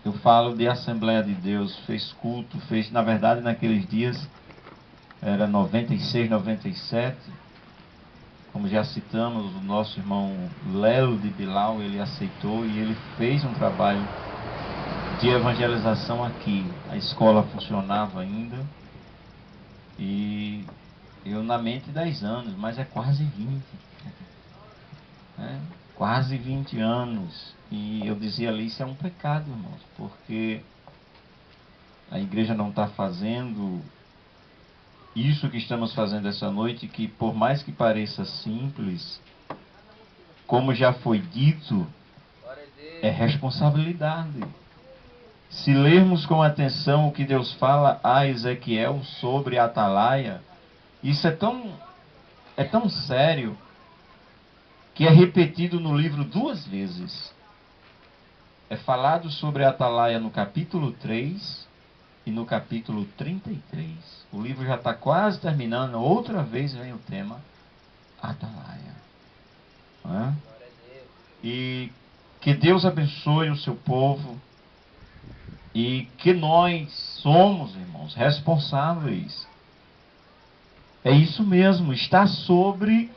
Eu falo de Assembleia de Deus, fez culto, fez, na verdade, naqueles dias, era 96, 97, como já citamos, o nosso irmão Lelo de Bilal, ele aceitou e ele fez um trabalho de evangelização aqui. A escola funcionava ainda, e eu na mente 10 anos, mas é quase 20, né? Quase 20 anos. E eu dizia ali, isso é um pecado, irmãos, porque a igreja não está fazendo isso que estamos fazendo essa noite, que por mais que pareça simples, como já foi dito, é responsabilidade. Se lermos com atenção o que Deus fala a Ezequiel sobre a atalaia, isso é tão sério, que é repetido no livro 2 vezes. É falado sobre a atalaia no capítulo 3 e no capítulo 33. O livro já está quase terminando, outra vez vem o tema atalaia. Né? E que Deus abençoe o seu povo, e que nós somos, irmãos, responsáveis. É isso mesmo, está sobre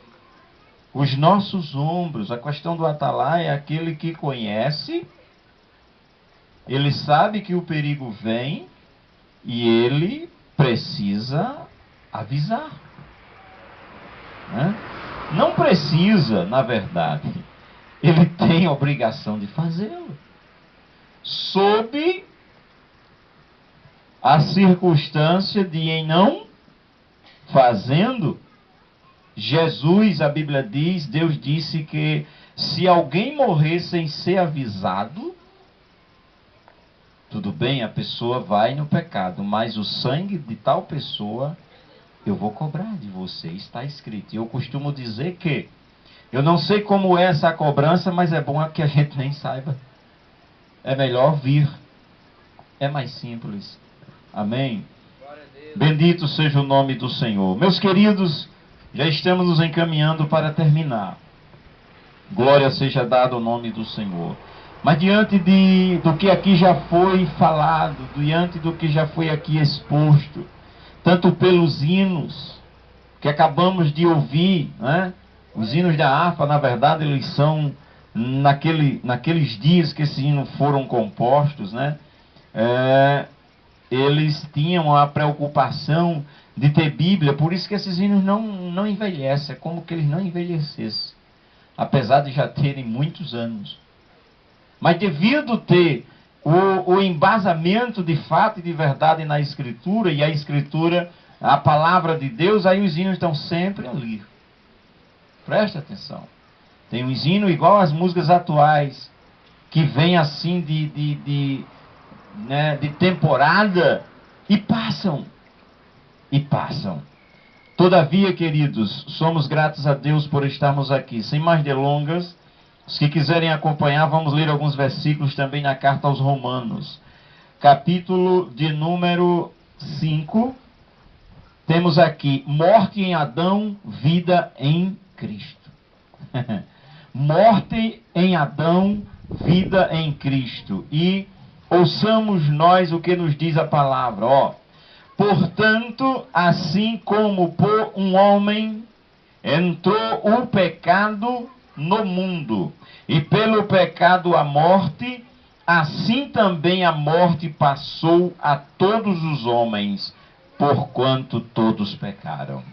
os nossos ombros. A questão do atalaia é aquele que conhece, ele sabe que o perigo vem e ele precisa avisar. Né? Não precisa, na verdade, ele tem a obrigação de fazê-lo. Sob a circunstância de, em não fazendo, Jesus, a Bíblia diz, Deus disse que se alguém morrer sem ser avisado, tudo bem, a pessoa vai no pecado, mas o sangue de tal pessoa eu vou cobrar de você, está escrito. E eu costumo dizer que eu não sei como é essa cobrança, mas é bom que a gente nem saiba. É melhor vir. É mais simples. Amém? Bendito seja o nome do Senhor. Meus queridos, já estamos nos encaminhando para terminar. Glória seja dada ao nome do Senhor. Mas diante do que aqui já foi falado, diante do que já foi aqui exposto, tanto pelos hinos que acabamos de ouvir, né? Os hinos da harpa, na verdade, eles são naqueles dias que esses hinos foram compostos, né? Eles tinham a preocupação de ter Bíblia, por isso que esses hinos não envelhecem, é como que eles não envelhecessem, apesar de já terem muitos anos. Mas devido ter o embasamento de fato e de verdade na Escritura, e a Escritura, a palavra de Deus, aí os hinos estão sempre ali. Presta atenção. Tem um hino igual às músicas atuais, que vem assim de temporada, e passam. E passam. Todavia, queridos, somos gratos a Deus por estarmos aqui. Sem mais delongas, os que quiserem acompanhar, vamos ler alguns versículos também na carta aos Romanos. Capítulo de número 5. Temos aqui, morte em Adão, vida em Cristo. Morte em Adão, vida em Cristo. E ouçamos nós o que nos diz a palavra. Portanto, assim como por um homem entrou o pecado no mundo, e pelo pecado a morte, assim também a morte passou a todos os homens, porquanto todos pecaram.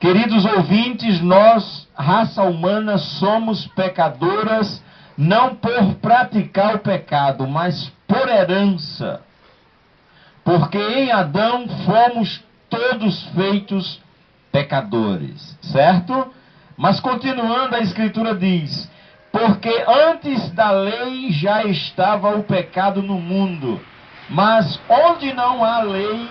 Queridos ouvintes, nós, raça humana, somos pecadoras, não por praticar o pecado, mas por herança. Porque em Adão fomos todos feitos pecadores, certo? Mas continuando, a Escritura diz, porque antes da lei já estava o pecado no mundo, mas onde não há lei,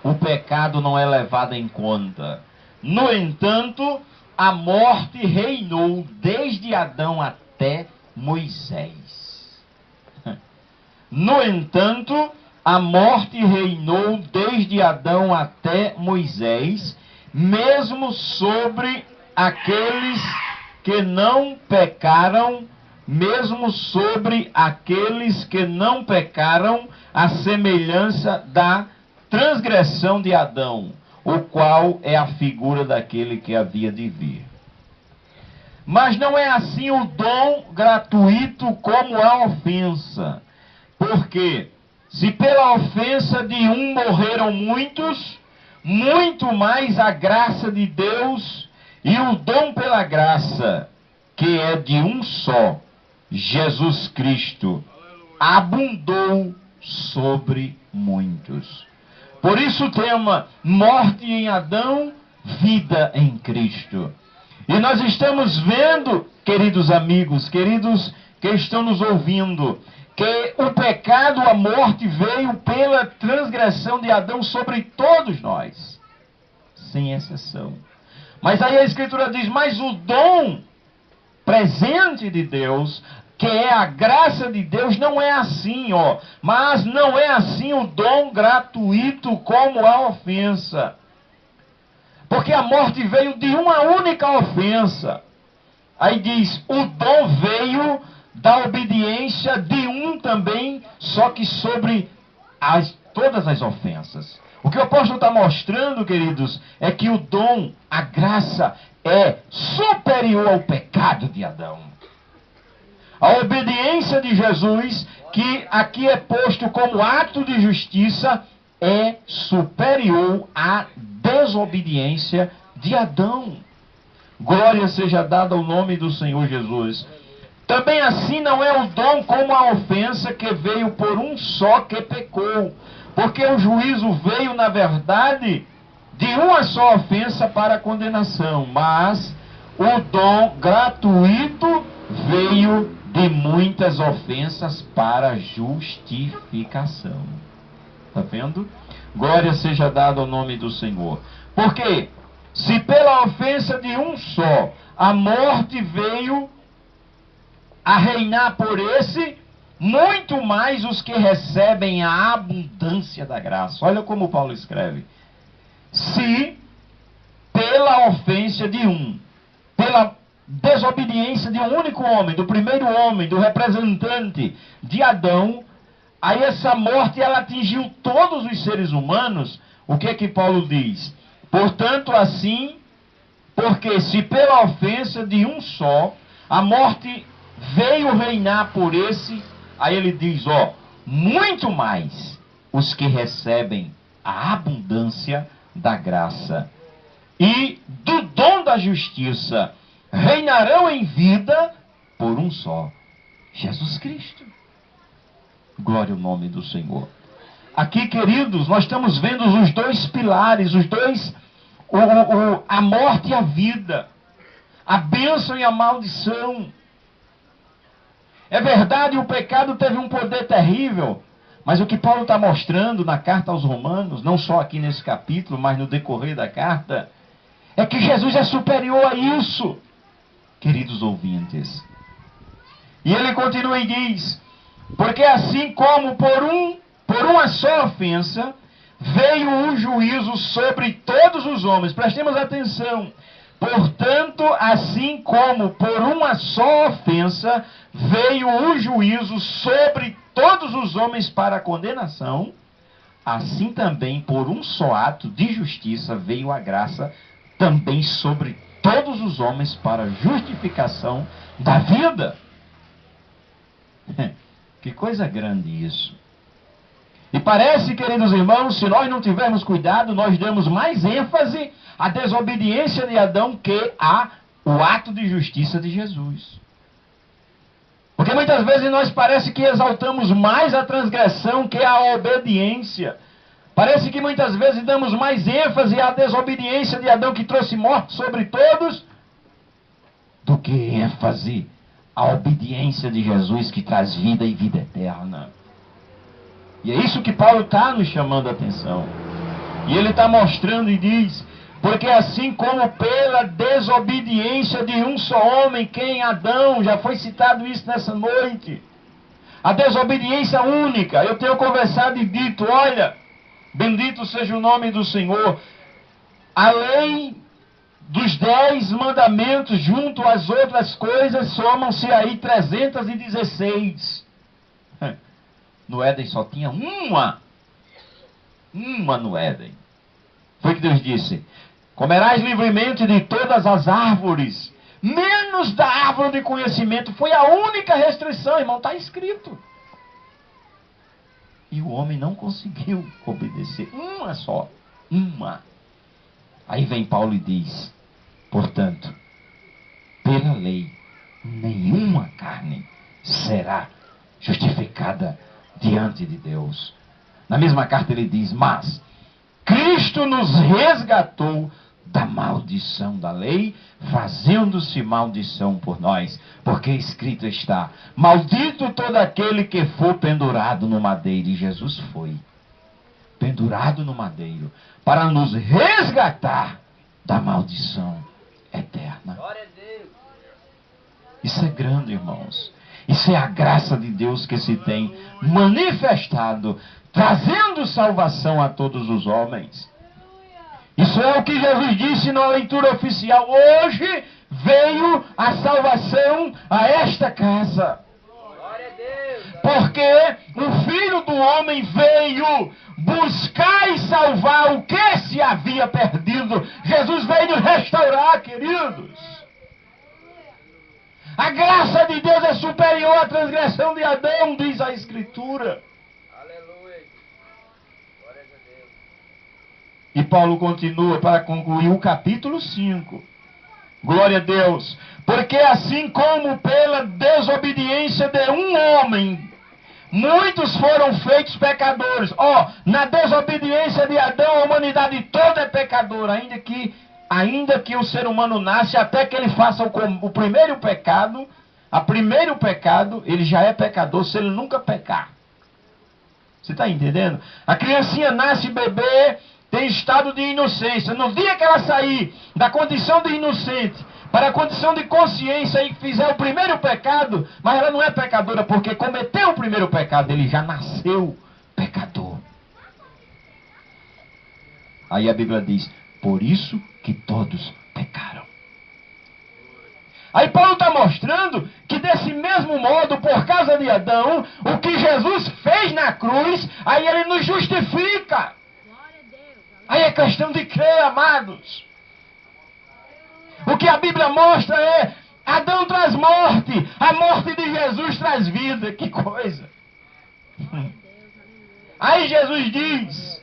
o pecado não é levado em conta. No entanto, a morte reinou desde Adão até Moisés. No entanto, a morte reinou desde Adão até Moisés, mesmo sobre aqueles que não pecaram, mesmo sobre aqueles que não pecaram, à semelhança da transgressão de Adão, o qual é a figura daquele que havia de vir. Mas não é assim o dom gratuito como a ofensa. Porque se pela ofensa de um morreram muitos, muito mais a graça de Deus e o dom pela graça, que é de um só, Jesus Cristo, abundou sobre muitos. Por isso o tema, morte em Adão, vida em Cristo. E nós estamos vendo, queridos amigos, queridos que estão nos ouvindo, que o pecado, a morte veio pela transgressão de Adão sobre todos nós, sem exceção. Mas aí a Escritura diz, mas o dom presente de Deus, que é a graça de Deus, não é assim, ó. Mas não é assim o dom gratuito como a ofensa. Porque a morte veio de uma única ofensa. Aí diz, o dom veio da obediência de um também, só que sobre todas as ofensas. O que o apóstolo está mostrando, queridos, é que o dom, a graça, é superior ao pecado de Adão. A obediência de Jesus, que aqui é posto como ato de justiça, é superior à desobediência de Adão. Glória seja dada ao nome do Senhor Jesus. Também assim não é o dom como a ofensa, que veio por um só que pecou. Porque o juízo veio, na verdade, de uma só ofensa para a condenação. Mas o dom gratuito veio de muitas ofensas para justificação. Está vendo? Glória seja dada ao nome do Senhor. Porque se pela ofensa de um só a morte veio a reinar por esse, muito mais os que recebem a abundância da graça. Olha como Paulo escreve. Se pela ofensa de um, pela desobediência de um único homem, do primeiro homem, do representante de Adão, aí essa morte ela atingiu todos os seres humanos. O que é que Paulo diz? Portanto, assim, porque se pela ofensa de um só, a morte veio reinar por esse, aí ele diz, ó, muito mais os que recebem a abundância da graça e do dom da justiça reinarão em vida por um só, Jesus Cristo. Glória ao nome do Senhor. Aqui, queridos, nós estamos vendo os dois pilares, os dois, a morte e a vida, a bênção e a maldição. É verdade, o pecado teve um poder terrível, mas o que Paulo está mostrando na carta aos Romanos, não só aqui nesse capítulo, mas no decorrer da carta, é que Jesus é superior a isso, queridos ouvintes. E ele continua e diz, porque assim como por uma só ofensa, veio o juízo sobre todos os homens. Prestemos atenção. Portanto, assim como por uma só ofensa, veio o juízo sobre todos os homens para a condenação, assim também por um só ato de justiça veio a graça também sobre todos os homens para a justificação da vida. Que coisa grande isso. E parece, queridos irmãos, se nós não tivermos cuidado, nós damos mais ênfase à desobediência de Adão que ao ato de justiça de Jesus. Porque muitas vezes nós parece que exaltamos mais a transgressão que a obediência. Parece que muitas vezes damos mais ênfase à desobediência de Adão, que trouxe morte sobre todos, do que ênfase à obediência de Jesus, que traz vida e vida eterna. E é isso que Paulo está nos chamando a atenção. E ele está mostrando e diz, porque assim como pela desobediência de um só homem, que em Adão, já foi citado isso nessa noite, a desobediência única, eu tenho conversado e dito, olha, bendito seja o nome do Senhor, a lei dos 10 mandamentos, junto às outras coisas, somam-se aí 316. No Éden só tinha uma no Éden. Foi que Deus disse: comerás livremente de todas as árvores, menos da árvore de conhecimento. Foi a única restrição, irmão, está escrito. E o homem não conseguiu obedecer. Uma só. Uma. Aí vem Paulo e diz: portanto, pela lei, nenhuma carne será justificada diante de Deus. Na mesma carta ele diz: mas Cristo nos resgatou da maldição da lei, fazendo-se maldição por nós, porque escrito está: maldito todo aquele que for pendurado no madeiro. E Jesus foi pendurado no madeiro para nos resgatar da maldição eterna. Glória a Deus. Isso é grande, irmãos. Isso é a graça de Deus que se tem manifestado, trazendo salvação a todos os homens. Isso é o que Jesus disse na leitura oficial: hoje veio a salvação a esta casa. Glória a Deus. Porque o Filho do Homem veio buscar e salvar o que se havia perdido. Jesus veio restaurar, queridos. A graça de Deus é superior à transgressão de Adão, diz a Escritura. Aleluia. Glória a Deus. E Paulo continua para concluir o capítulo 5. Glória a Deus. Porque assim como pela desobediência de um homem, muitos foram feitos pecadores. Na desobediência de Adão, a humanidade toda é pecadora. Ainda que o ser humano nasce, até que ele faça o primeiro pecado, ele já é pecador se ele nunca pecar. Você está entendendo? A criancinha nasce bebê, tem estado de inocência. No dia que ela sair da condição de inocente para a condição de consciência e fizer o primeiro pecado, mas ela não é pecadora porque cometeu o primeiro pecado, ele já nasceu pecador. Aí a Bíblia diz: por isso que todos pecaram. Aí Paulo está mostrando que desse mesmo modo, por causa de Adão, o que Jesus fez na cruz, aí ele nos justifica. Aí é questão de crer, amados. O que a Bíblia mostra é: Adão traz morte, a morte de Jesus traz vida. Que coisa. Aí Jesus diz: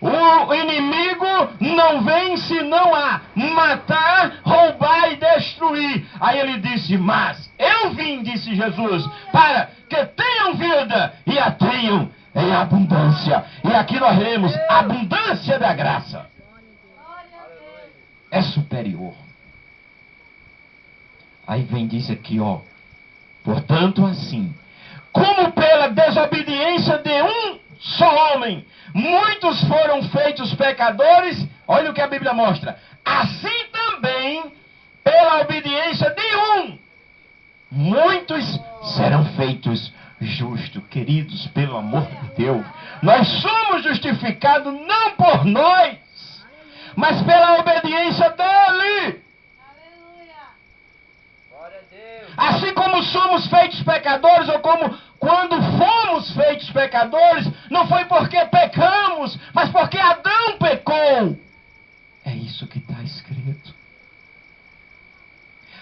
o inimigo não vem senão a matar, roubar e destruir. Aí ele disse: mas eu vim, disse Jesus, para que tenham vida e a tenham em abundância. E aqui nós lemos: abundância da graça é superior. Aí vem, diz aqui, portanto assim, como pela desobediência de um só homem, muitos foram feitos pecadores. Olha o que a Bíblia mostra: assim também, pela obediência de um, muitos serão feitos justos. Queridos, pelo amor de Deus, nós somos justificados não por nós, mas pela obediência dele. Glória a Deus. Assim como somos feitos pecadores, ou como quando fomos feitos pecadores, não foi porque pecamos, mas porque Adão pecou. É isso que está escrito.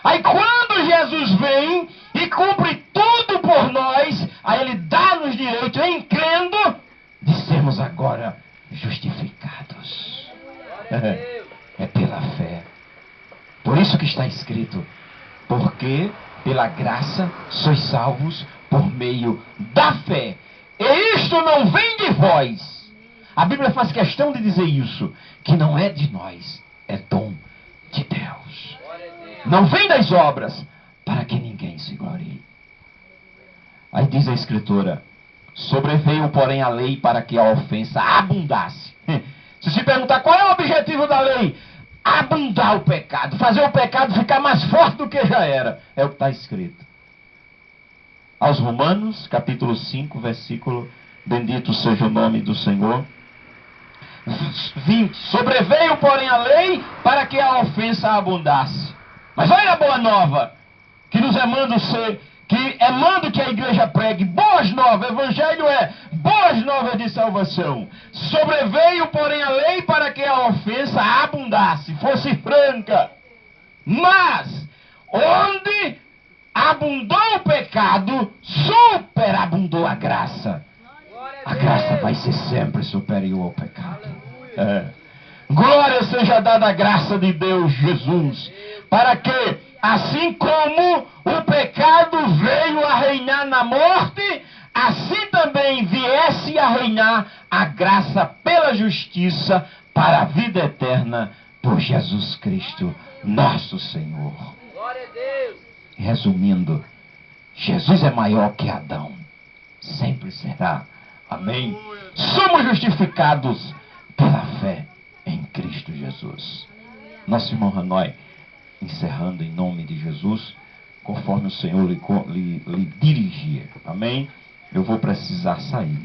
Aí quando Jesus vem e cumpre tudo por nós, aí ele dá-nos direito, em crendo, de sermos agora justificados. É pela fé. Por isso que está escrito: porque pela graça sois salvos por meio da fé. E isto não vem de vós. A Bíblia faz questão de dizer isso, que não é de nós, é dom de Deus. Não vem das obras, para que ninguém se glorie. Aí diz a Escritura: sobreveio, porém, a lei para que a ofensa abundasse. Se perguntar qual é o objetivo da lei: abundar o pecado, fazer o pecado ficar mais forte do que já era. É o que está escrito. Aos Romanos, capítulo 5, versículo, bendito seja o nome do Senhor. 20. Sobreveio, porém, a lei para que a ofensa abundasse. Mas olha a boa nova, que nos é mando ser, que é mando que a igreja pregue boas novas. Evangelho é boas novas de salvação. Sobreveio, porém, a lei para que a ofensa abundasse, fosse franca. Mas, onde abundou o pecado, superabundou a graça. A graça vai ser sempre superior ao pecado. Glória seja dada à graça de Deus Jesus, para que, assim como o pecado veio a reinar na morte, assim também viesse a reinar a graça pela justiça para a vida eterna por Jesus Cristo, nosso Senhor. Glória a Deus. Resumindo, Jesus é maior que Adão. Sempre será. Amém? Somos justificados pela fé em Cristo Jesus. Nosso irmão Hanoi, encerrando em nome de Jesus, conforme o Senhor lhe dirigir. Amém? Eu vou precisar sair.